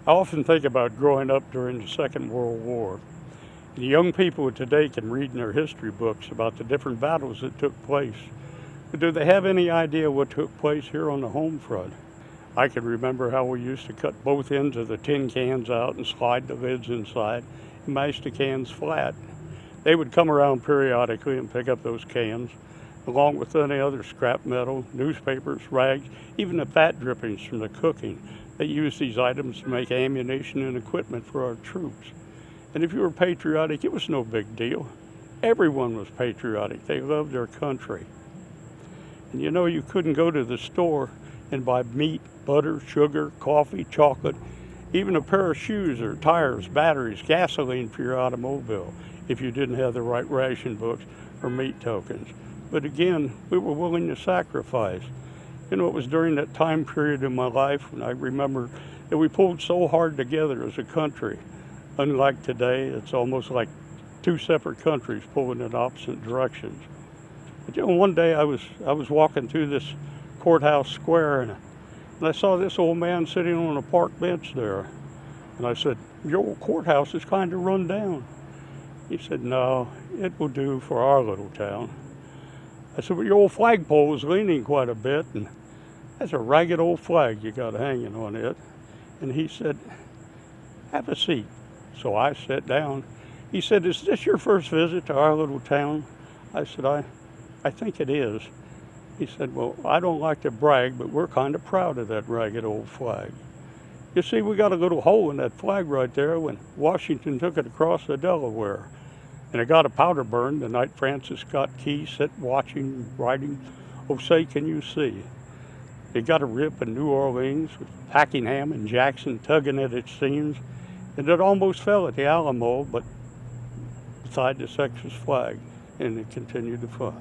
I often think about growing up during the Second World War. The young people of today can read in their history books about the different battles that took place. But do they have any idea what took place here on the home front? I can remember how we used to cut both ends of the tin cans out and slide the lids inside and mash the cans flat. They would come around periodically and pick up those cans, along with any other scrap metal, newspapers, rags, even the fat drippings from the cooking. They used these items to make ammunition and equipment for our troops. And if you were patriotic, it was no big deal. Everyone was patriotic. They loved their country. And you know, you couldn't go to the store and buy meat, butter, sugar, coffee, chocolate, even a pair of shoes or tires, batteries, gasoline for your automobile if you didn't have the right ration books or meat tokens. But again, we were willing to sacrifice. You know, it was during that time period in my life when I remember that we pulled so hard together as a country. Unlike today, it's almost like two separate countries pulling in opposite directions. But you know, one day I was walking through this courthouse square and I saw this old man sitting on a park bench there. And I said, "Your old courthouse is kind of run down." He said, "No, it will do for our little town." I said, "Well, your old flagpole is leaning quite a bit, and that's a ragged old flag you got hanging on it." And he said, "Have a seat." So I sat down. He said, "Is this your first visit to our little town?" I said, I think it is. He said, "Well, I don't like to brag, but we're kind of proud of that ragged old flag. You see, we got a little hole in that flag right there when Washington took it across the Delaware. And it got a powder burn the night Francis Scott Key sat watching, writing, 'Oh, say, can you see?' It got a rip in New Orleans with Packenham and Jackson tugging at its seams, and it almost fell at the Alamo, but beside the Texas flag, and it continued to fly.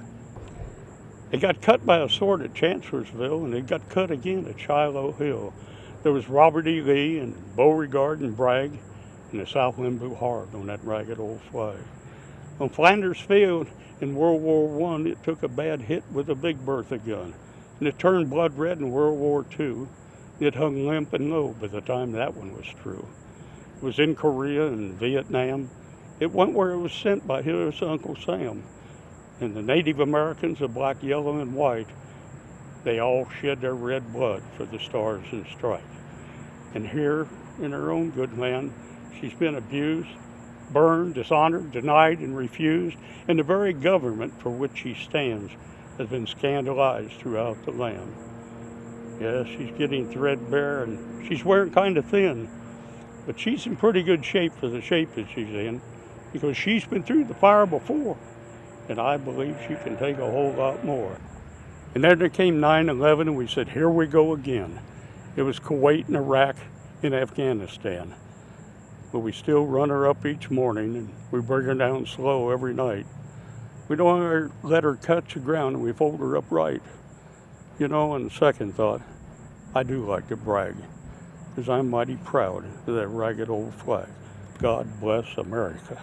It got cut by a sword at Chancellorsville, and it got cut again at Shiloh Hill. There was Robert E. Lee and Beauregard and Bragg, and the Southland blew hard on that ragged old flag. On Flanders Field in World War I, it took a bad hit with a Big Bertha gun, and it turned blood red in World War II. It hung limp and low by the time that one was through. It was in Korea and Vietnam. It went where it was sent by his Uncle Sam. And the Native Americans of black, yellow, and white, they all shed their red blood for the Stars and Stripes. And here in her own good land, she's been abused, burned, dishonored, denied, and refused, and the very government for which she stands has been scandalized throughout the land. Yes, she's getting threadbare, and she's wearing kind of thin, but she's in pretty good shape for the shape that she's in, because she's been through the fire before, and I believe she can take a whole lot more. And then there came 9/11, and we said, here we go again. It was Kuwait and Iraq and Afghanistan. But we still run her up each morning, and we bring her down slow every night. We don't let her touch the ground, and we fold her upright. You know, on second thought, I do like to brag, because I'm mighty proud of that ragged old flag. God bless America.